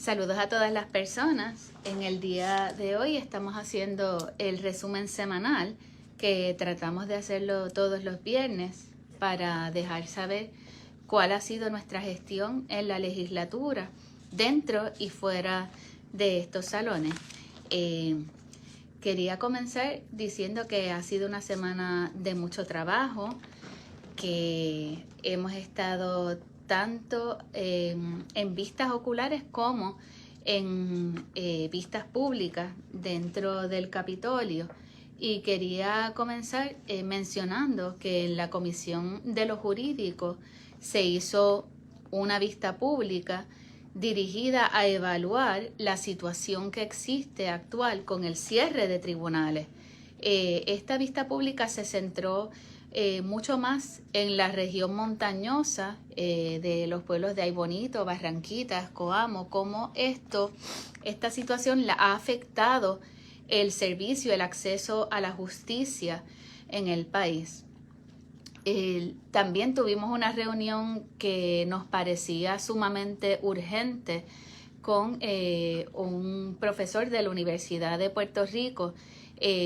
Saludos a todas las personas. En el día de hoy estamos haciendo el resumen semanal que tratamos de hacerlo todos los viernes para dejar saber cuál ha sido nuestra gestión en la legislatura, dentro y fuera de estos salones. Quería comenzar diciendo que ha sido una semana de mucho trabajo, que hemos estado tanto en vistas oculares como en vistas públicas dentro del Capitolio. Y quería comenzar mencionando que en la Comisión de lo Jurídico se hizo una vista pública dirigida a evaluar la situación que existe actual con el cierre de tribunales. Esta vista pública se centró mucho más en la región montañosa de los pueblos de Aybonito, Barranquitas, Coamo, cómo esta situación la ha afectado el servicio, el acceso a la justicia en el país. También tuvimos una reunión que nos parecía sumamente urgente con un profesor de la Universidad de Puerto Rico.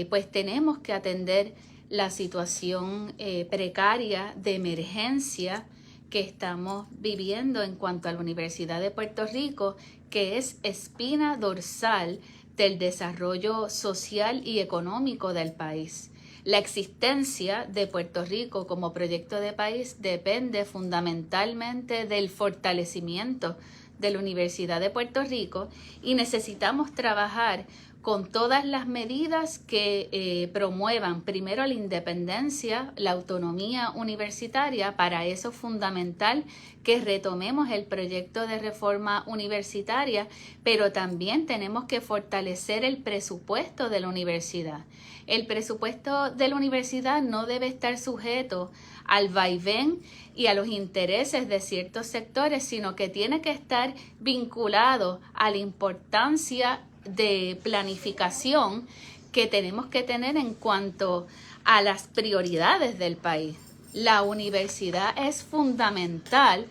Pues tenemos que atender la situación precaria de emergencia que estamos viviendo en cuanto a la Universidad de Puerto Rico, que es espina dorsal del desarrollo social y económico del país. La existencia de Puerto Rico como proyecto de país depende fundamentalmente del fortalecimiento de la Universidad de Puerto Rico y necesitamos trabajar con todas las medidas que promuevan primero la independencia, la autonomía universitaria. Para eso es fundamental que retomemos el proyecto de reforma universitaria, pero también tenemos que fortalecer el presupuesto de la universidad. El presupuesto de la universidad no debe estar sujeto al vaivén y a los intereses de ciertos sectores, sino que tiene que estar vinculado a la importancia de planificación que tenemos que tener en cuanto a las prioridades del país. La universidad es fundamental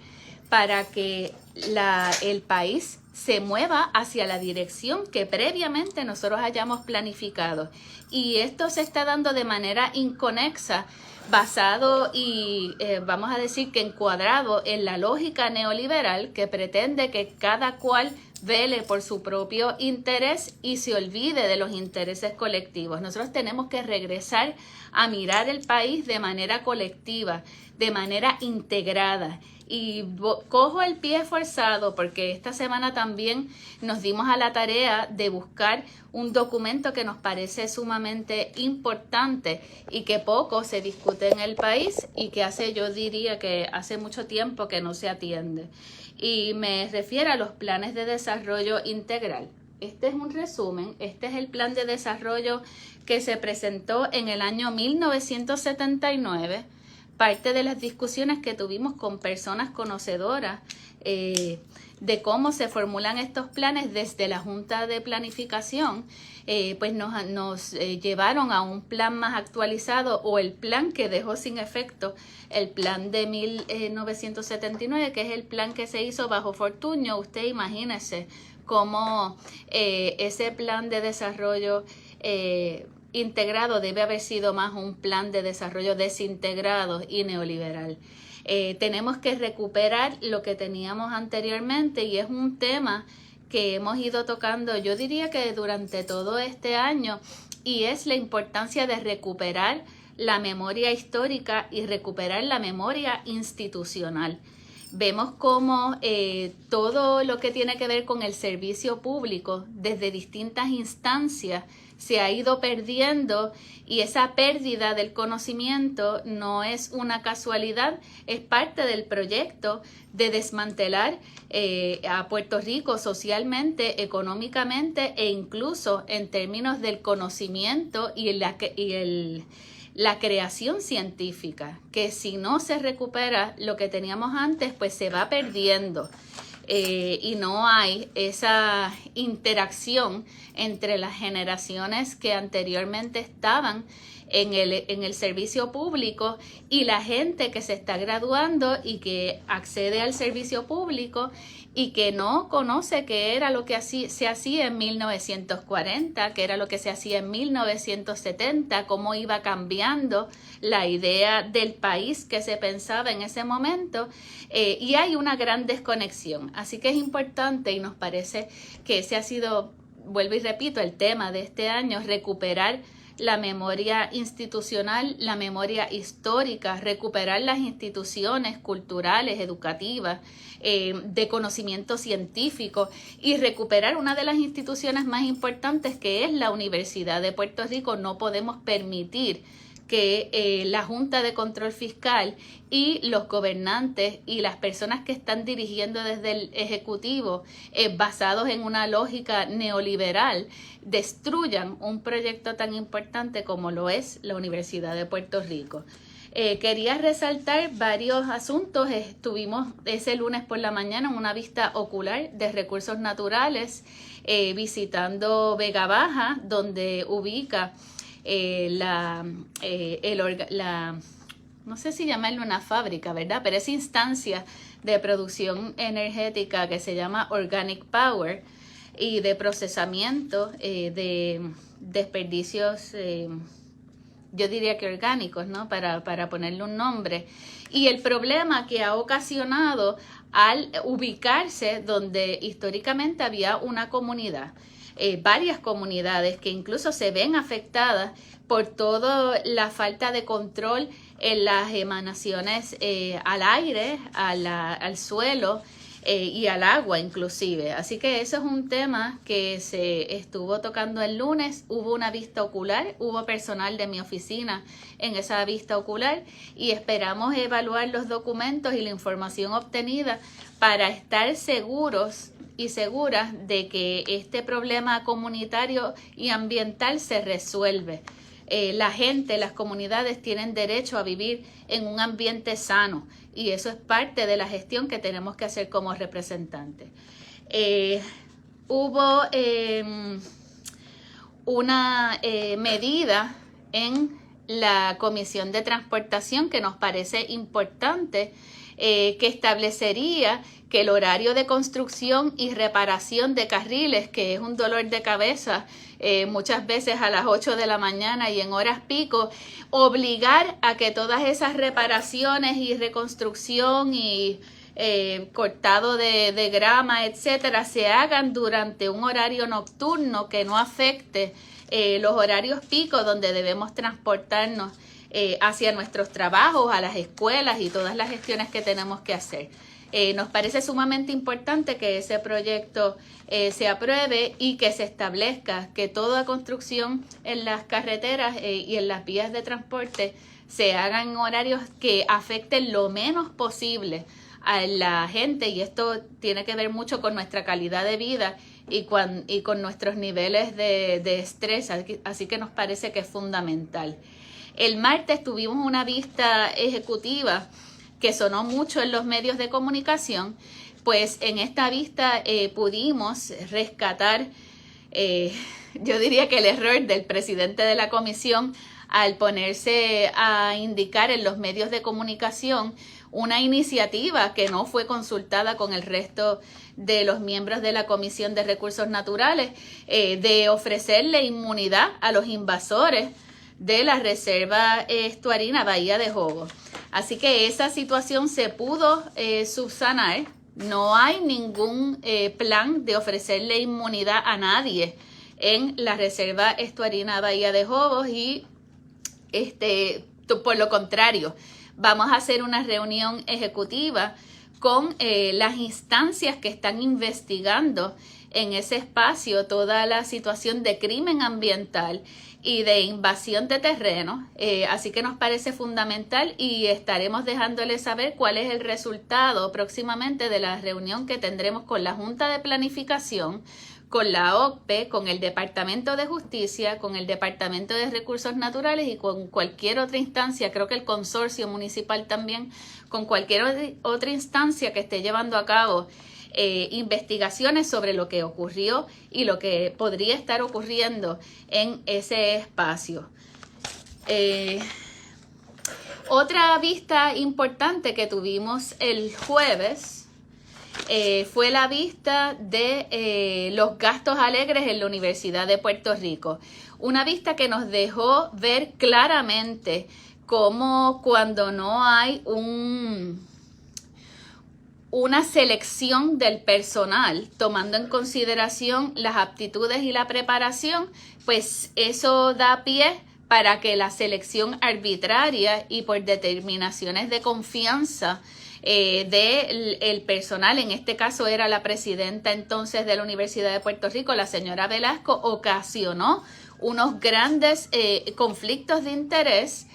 para que el país se mueva hacia la dirección que previamente nosotros hayamos planificado. Y esto se está dando de manera inconexa, basado y vamos a decir que encuadrado en la lógica neoliberal que pretende que cada cual vele por su propio interés y se olvide de los intereses colectivos. Nosotros tenemos que regresar a mirar el país de manera colectiva, de manera integrada. Y cojo el pie forzado porque esta semana también nos dimos a la tarea de buscar un documento que nos parece sumamente importante y que poco se discute en el país y que yo diría que hace mucho tiempo que no se atiende. Y me refiero a los planes de desarrollo integral. Este es un resumen, este es el plan de desarrollo que se presentó en el año 1979, parte de las discusiones que tuvimos con personas conocedoras de cómo se formulan estos planes desde la Junta de Planificación, pues nos llevaron a un plan más actualizado o el plan que dejó sin efecto el plan de 1979, que es el plan que se hizo bajo Fortuño. Usted imagínese cómo ese plan de desarrollo integrado debe haber sido más un plan de desarrollo desintegrado y neoliberal. Tenemos que recuperar lo que teníamos anteriormente y es un tema que hemos ido tocando, yo diría que durante todo este año, y es la importancia de recuperar la memoria histórica y recuperar la memoria institucional. Vemos cómo todo lo que tiene que ver con el servicio público desde distintas instancias se ha ido perdiendo y esa pérdida del conocimiento no es una casualidad, es parte del proyecto de desmantelar a Puerto Rico socialmente, económicamente e incluso en términos del conocimiento y la creación científica, que si no se recupera lo que teníamos antes, pues se va perdiendo. Y no hay esa interacción entre las generaciones que anteriormente estaban en el servicio público, y la gente que se está graduando y que accede al servicio público y que no conoce qué era lo que se hacía en 1940, qué era lo que se hacía en 1970, cómo iba cambiando la idea del país que se pensaba en ese momento, y hay una gran desconexión. Así que es importante, y nos parece que ese ha sido, vuelvo y repito, el tema de este año: recuperar la memoria institucional, la memoria histórica, recuperar las instituciones culturales, educativas, de conocimiento científico, y recuperar una de las instituciones más importantes, que es la Universidad de Puerto Rico. No podemos permitir que la Junta de Control Fiscal y los gobernantes y las personas que están dirigiendo desde el Ejecutivo, basados en una lógica neoliberal, destruyan un proyecto tan importante como lo es la Universidad de Puerto Rico. Quería resaltar varios asuntos. Estuvimos ese lunes por la mañana en una vista ocular de recursos naturales, visitando Vega Baja, donde ubica no sé si llamarlo una fábrica, ¿verdad? Pero esa instancia de producción energética que se llama Organic Power, y de procesamiento de desperdicios, yo diría que orgánicos, ¿no? Para ponerle un nombre. Y el problema que ha ocasionado al ubicarse donde históricamente había una comunidad. Varias comunidades que incluso se ven afectadas por toda la falta de control en las emanaciones al aire, al suelo y al agua inclusive. Así que eso es un tema que se estuvo tocando el lunes. Hubo una vista ocular, hubo personal de mi oficina en esa vista ocular, y esperamos evaluar los documentos y la información obtenida para estar seguros y seguras de que este problema comunitario y ambiental se resuelve. La gente, las comunidades tienen derecho a vivir en un ambiente sano, y eso es parte de la gestión que tenemos que hacer como representantes. Hubo una medida en la Comisión de Transportación que nos parece importante, que establecería que el horario de construcción y reparación de carriles, que es un dolor de cabeza muchas veces a las 8 de la mañana y en horas pico, obligar a que todas esas reparaciones y reconstrucción y cortado de grama, etcétera, se hagan durante un horario nocturno que no afecte los horarios pico, donde debemos transportarnos hacia nuestros trabajos, a las escuelas y todas las gestiones que tenemos que hacer. Nos parece sumamente importante que ese proyecto se apruebe y que se establezca que toda construcción en las carreteras y en las vías de transporte se haga en horarios que afecten lo menos posible a la gente, y esto tiene que ver mucho con nuestra calidad de vida y con nuestros niveles de estrés, así que nos parece que es fundamental. El martes tuvimos una vista ejecutiva que sonó mucho en los medios de comunicación. Pues en esta vista pudimos rescatar, yo diría que el error del presidente de la comisión al ponerse a indicar en los medios de comunicación una iniciativa que no fue consultada con el resto de los miembros de la Comisión de Recursos Naturales, de ofrecerle inmunidad a los invasores de la Reserva Estuarina Bahía de Jobo. Así que esa situación se pudo subsanar. No hay ningún plan de ofrecerle inmunidad a nadie en la Reserva Estuarina Bahía de Jobo, y por lo contrario, vamos a hacer una reunión ejecutiva con las instancias que están investigando en ese espacio toda la situación de crimen ambiental y de invasión de terreno, así que nos parece fundamental, y estaremos dejándoles saber cuál es el resultado próximamente de la reunión que tendremos con la Junta de Planificación, con la OCPE, con el Departamento de Justicia, con el Departamento de Recursos Naturales y con cualquier otra instancia, creo que el consorcio municipal también, con cualquier otra instancia que esté llevando a cabo investigaciones sobre lo que ocurrió y lo que podría estar ocurriendo en ese espacio. Otra vista importante que tuvimos el jueves fue la vista de los gastos alegres en la Universidad de Puerto Rico. Una vista que nos dejó ver claramente cómo cuando no hay una selección del personal, tomando en consideración las aptitudes y la preparación, pues eso da pie para que la selección arbitraria y por determinaciones de confianza del personal, en este caso era la presidenta entonces de la Universidad de Puerto Rico, la señora Velasco, ocasionó unos grandes conflictos de interés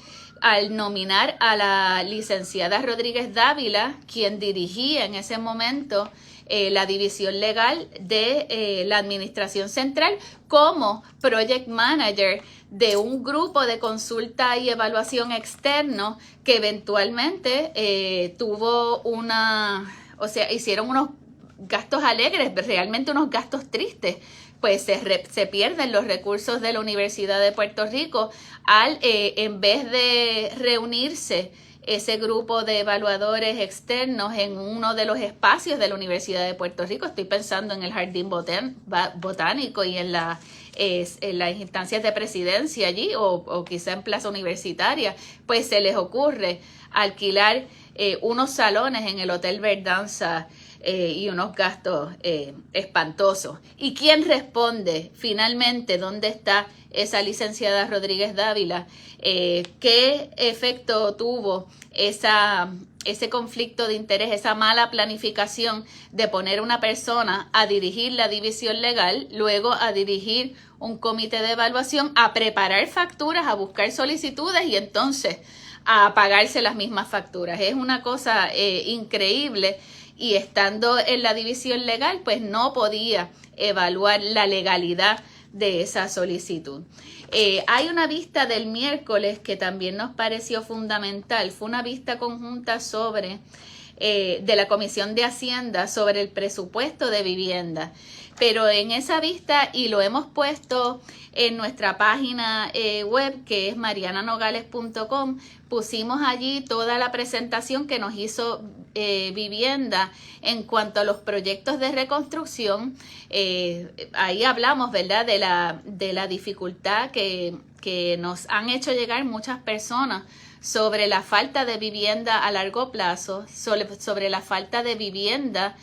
al nominar a la licenciada Rodríguez Dávila, quien dirigía en ese momento la división legal de la Administración Central, como Project Manager de un grupo de consulta y evaluación externo que eventualmente tuvo hicieron unos gastos alegres, realmente unos gastos tristes, pues se pierden los recursos de la Universidad de Puerto Rico al, en vez de reunirse ese grupo de evaluadores externos en uno de los espacios de la Universidad de Puerto Rico. Estoy pensando en el Jardín Botánico y en las instancias de presidencia allí o quizá en Plaza Universitaria, pues se les ocurre alquilar unos salones en el Hotel Verdanza y unos gastos espantosos. ¿Y quién responde finalmente? ¿Dónde está esa licenciada Rodríguez Dávila? ¿Qué efecto tuvo ese conflicto de interés, esa mala planificación de poner una persona a dirigir la división legal, luego a dirigir un comité de evaluación, a preparar facturas, a buscar solicitudes y entonces a pagarse las mismas facturas? Es una cosa increíble. Y estando en la división legal, pues no podía evaluar la legalidad de esa solicitud. Hay una vista del miércoles que también nos pareció fundamental. Fue una vista conjunta de la Comisión de Hacienda sobre el presupuesto de vivienda. Pero en esa vista, y lo hemos puesto en nuestra página web, que es mariananogales.com, pusimos allí toda la presentación que nos hizo Vivienda en cuanto a los proyectos de reconstrucción. Ahí hablamos, ¿verdad?, de la dificultad que nos han hecho llegar muchas personas sobre la falta de vivienda a largo plazo, sobre la falta de vivienda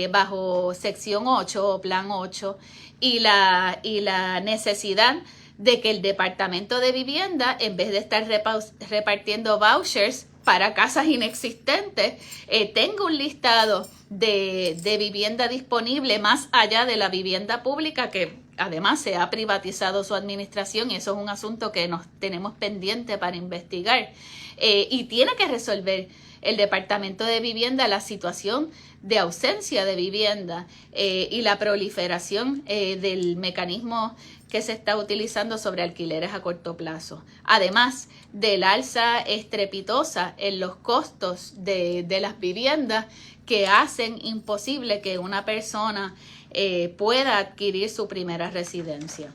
bajo sección 8 o plan 8 y la necesidad de que el Departamento de Vivienda, en vez de estar repartiendo vouchers para casas inexistentes, tenga un listado de vivienda disponible más allá de la vivienda pública, que además se ha privatizado su administración, y eso es un asunto que nos tenemos pendiente para investigar. Y tiene que resolver el Departamento de Vivienda la situación de ausencia de vivienda y la proliferación del mecanismo que se está utilizando sobre alquileres a corto plazo. Además del alza estrepitosa en los costos de las viviendas que hacen imposible que una persona pueda adquirir su primera residencia.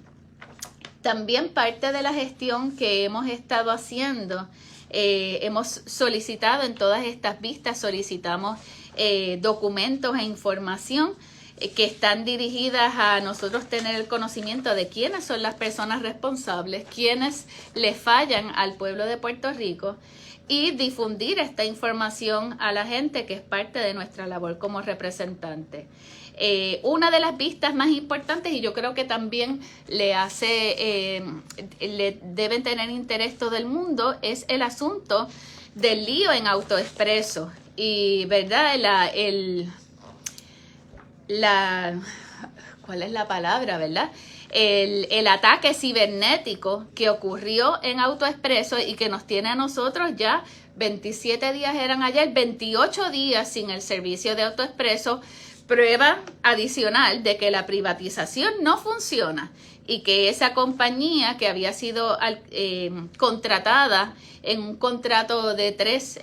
También parte de la gestión que hemos estado haciendo, hemos solicitado en todas estas vistas, solicitamos documentos e información que están dirigidas a nosotros tener el conocimiento de quiénes son las personas responsables, quiénes le fallan al pueblo de Puerto Rico, y difundir esta información a la gente, que es parte de nuestra labor como representante. Una de las vistas más importantes, y yo creo que también le deben tener interés todo el mundo, es el asunto del lío en AutoExpreso. Y, ¿verdad? ¿Cuál es la palabra, verdad? El ataque cibernético que ocurrió en AutoExpreso y que nos tiene a nosotros ya 27 días, eran ayer, 28 días sin el servicio de AutoExpreso, prueba adicional de que la privatización no funciona y que esa compañía que había sido contratada en un contrato de 3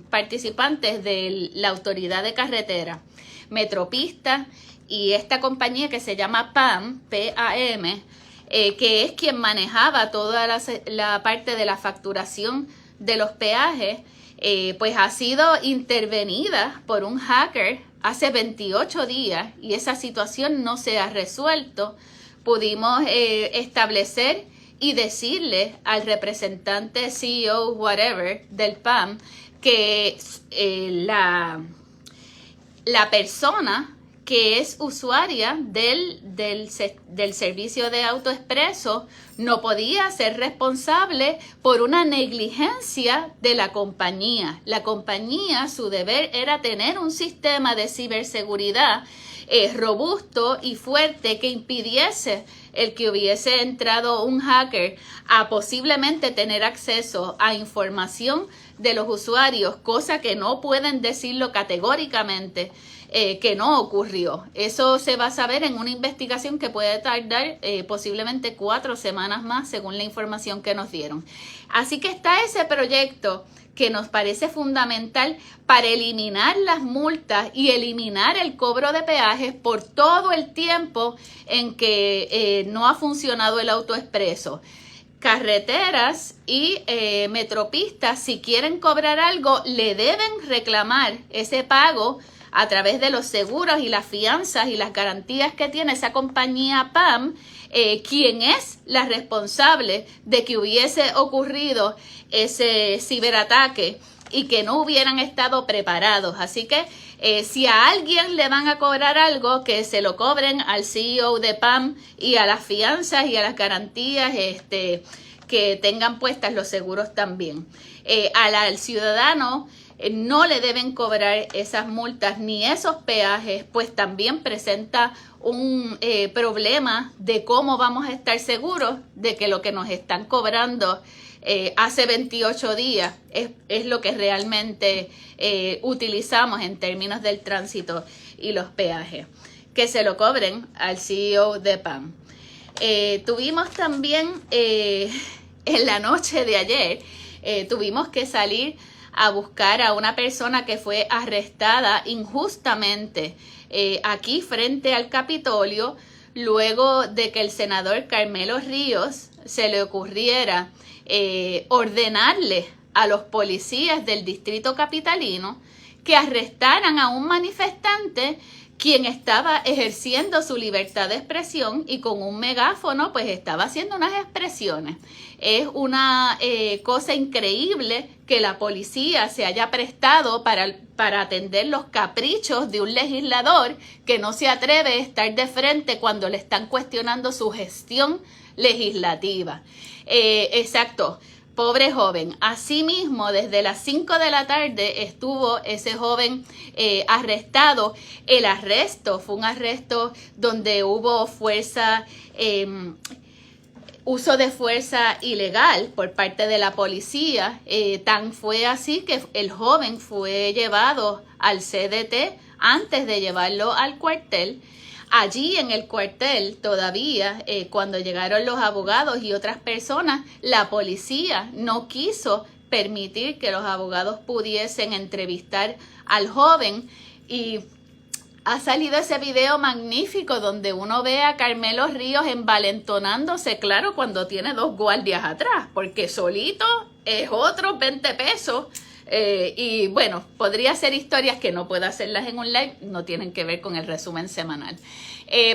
participantes de la Autoridad de Carretera, Metropista, y esta compañía que se llama PAM, P-A-M, que es quien manejaba toda la parte de la facturación de los peajes, pues ha sido intervenida por un hacker hace 28 días y esa situación no se ha resuelto. Pudimos establecer y decirle al representante CEO, whatever, del PAM, que la persona que es usuaria del servicio de AutoExpreso no podía ser responsable por una negligencia de la compañía. La compañía, su deber era tener un sistema de ciberseguridad robusto y fuerte que impidiese el que hubiese entrado un hacker a posiblemente tener acceso a información de los usuarios, cosa que no pueden decirlo categóricamente que no ocurrió. Eso se va a saber en una investigación que puede tardar posiblemente 4 semanas más, según la información que nos dieron. Así que está ese proyecto que nos parece fundamental para eliminar las multas y eliminar el cobro de peajes por todo el tiempo en que no ha funcionado el AutoExpreso. Carreteras y metropistas, si quieren cobrar algo, le deben reclamar ese pago a través de los seguros y las fianzas y las garantías que tiene esa compañía PAM, quien es la responsable de que hubiese ocurrido ese ciberataque y que no hubieran estado preparados. Así que si a alguien le van a cobrar algo, que se lo cobren al CEO de PAM y a las fianzas y a las garantías que tengan puestas los seguros también. Al ciudadano no le deben cobrar esas multas ni esos peajes, pues también presenta un problema de cómo vamos a estar seguros de que lo que nos están cobrando hace 28 días es lo que realmente utilizamos en términos del tránsito y los peajes. Que se lo cobren al CEO de PAM. Tuvimos también en la noche de ayer, tuvimos que salir a buscar a una persona que fue arrestada injustamente aquí frente al Capitolio, luego de que el senador Carmelo Ríos se le ocurriera ordenarle a los policías del distrito capitalino que arrestaran a un manifestante quien estaba ejerciendo su libertad de expresión y con un megáfono pues estaba haciendo unas expresiones. Es una cosa increíble que la policía se haya prestado para atender los caprichos de un legislador que no se atreve a estar de frente cuando le están cuestionando su gestión legislativa. Exacto. Pobre joven. Asimismo, desde las 5 de la tarde estuvo ese joven arrestado. El arresto fue un arresto donde hubo uso de fuerza ilegal por parte de la policía. Tan fue así que el joven fue llevado al CDT antes de llevarlo al cuartel. Allí en el cuartel todavía, cuando llegaron los abogados y otras personas, la policía no quiso permitir que los abogados pudiesen entrevistar al joven y ha salido ese video magnífico donde uno ve a Carmelo Ríos envalentonándose, claro, cuando tiene 2 guardias atrás, porque solito es otros 20 pesos. Y bueno, podría ser historias que no puedo hacerlas en un live, no tienen que ver con el resumen semanal.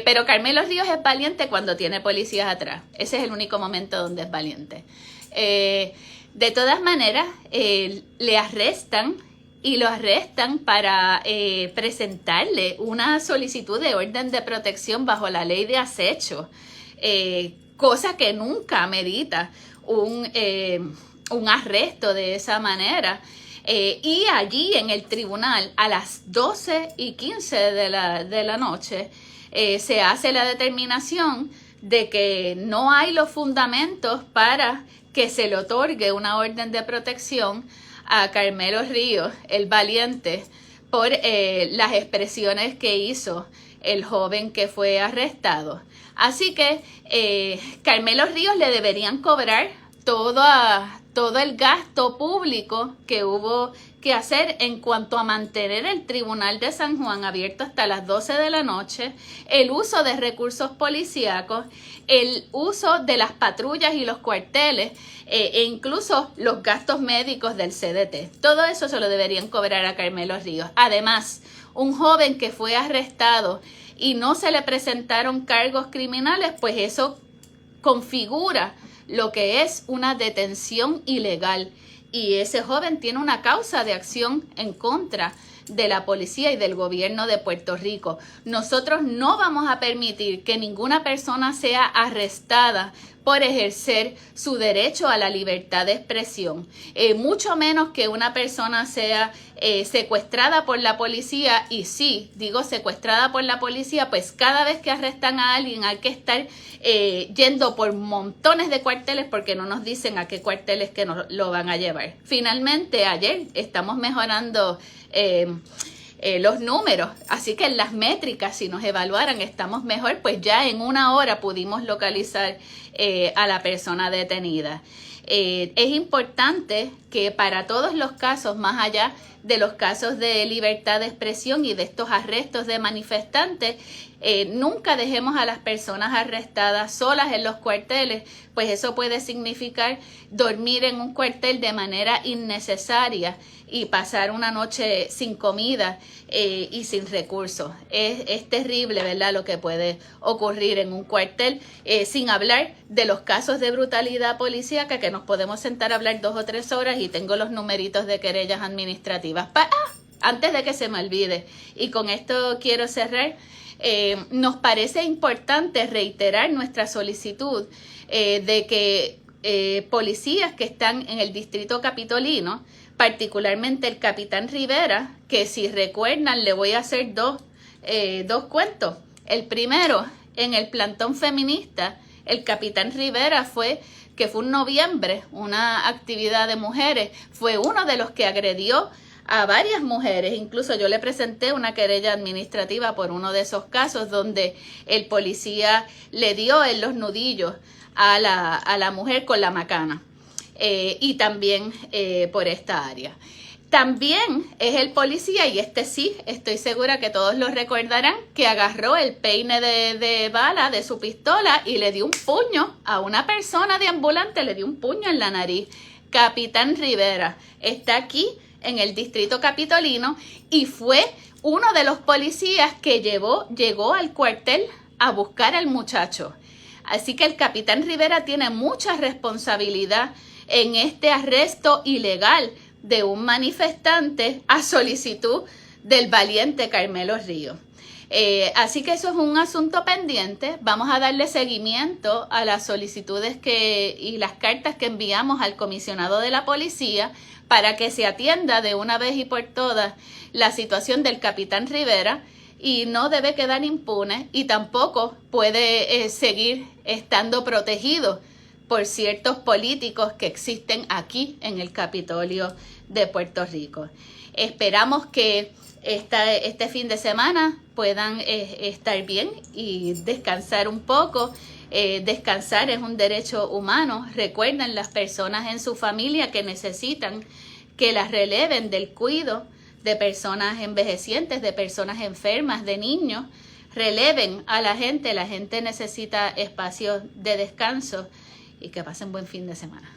Pero Carmelo Ríos es valiente cuando tiene policías atrás. Ese es el único momento donde es valiente. De todas maneras, le arrestan y lo arrestan para presentarle una solicitud de orden de protección bajo la ley de acecho, cosa que nunca amerita un arresto de esa manera. Y allí en el tribunal a las 12:15 de la noche se hace la determinación de que no hay los fundamentos para que se le otorgue una orden de protección a Carmelo Ríos, el valiente, por las expresiones que hizo el joven que fue arrestado. Así que Carmelo Ríos le deberían cobrar todo el gasto público que hubo que hacer en cuanto a mantener el Tribunal de San Juan abierto hasta las 12 de la noche, el uso de recursos policíacos, el uso de las patrullas y los cuarteles e incluso los gastos médicos del CDT. Todo eso se lo deberían cobrar a Carmelo Ríos. Además, un joven que fue arrestado y no se le presentaron cargos criminales, pues eso configura lo que es una detención ilegal, y ese joven tiene una causa de acción en contra de la policía y del gobierno de Puerto Rico. Nosotros no vamos a permitir que ninguna persona sea arrestada por ejercer su derecho a la libertad de expresión, mucho menos que una persona sea secuestrada por la policía. Y sí, digo secuestrada por la policía, pues cada vez que arrestan a alguien hay que estar yendo por montones de cuarteles porque no nos dicen a qué cuarteles que nos lo van a llevar. Finalmente, ayer estamos mejorando los números, así que en las métricas, si nos evaluaran, estamos mejor, pues ya en 1 hora pudimos localizar a la persona detenida. Es importante que para todos los casos, más allá de los casos de libertad de expresión y de estos arrestos de manifestantes, nunca dejemos a las personas arrestadas solas en los cuarteles, pues eso puede significar dormir en un cuartel de manera innecesaria y pasar una noche sin comida y sin recursos. Es terrible, ¿verdad?, lo que puede ocurrir en un cuartel, sin hablar de los casos de brutalidad policíaca, que nos podemos sentar a hablar 2 o 3 horas, y tengo los numeritos de querellas administrativas. Antes de que se me olvide, y con esto quiero cerrar, nos parece importante reiterar nuestra solicitud de que policías que están en el distrito capitolino, particularmente el capitán Rivera, que si recuerdan le voy a hacer dos cuentos. El primero, en el plantón feminista, el capitán Rivera que fue en noviembre, una actividad de mujeres, fue uno de los que agredió a varias mujeres. Incluso yo le presenté una querella administrativa por uno de esos casos donde el policía le dio en los nudillos a la mujer con la macana. Y también por esta área. También es el policía, y sí, estoy segura que todos lo recordarán, que agarró el peine de bala de su pistola y le dio un puño a una persona de ambulante, le dio un puño en la nariz. Capitán Rivera está aquí en el distrito capitolino y fue uno de los policías que llegó al cuartel a buscar al muchacho. Así que el capitán Rivera tiene mucha responsabilidad en este arresto ilegal de un manifestante a solicitud del valiente Carmelo Ríos. Así que eso es un asunto pendiente. Vamos a darle seguimiento a las solicitudes y las cartas que enviamos al comisionado de la policía para que se atienda de una vez y por todas la situación del capitán Rivera, y no debe quedar impune y tampoco puede seguir estando protegido por ciertos políticos que existen aquí en el Capitolio de Puerto Rico. Esperamos que este fin de semana puedan estar bien y descansar un poco. Descansar es un derecho humano. Recuerden, las personas en su familia que necesitan que las releven del cuidado de personas envejecientes, de personas enfermas, de niños, releven a la gente. La gente necesita espacios de descanso, y que pasen buen fin de semana.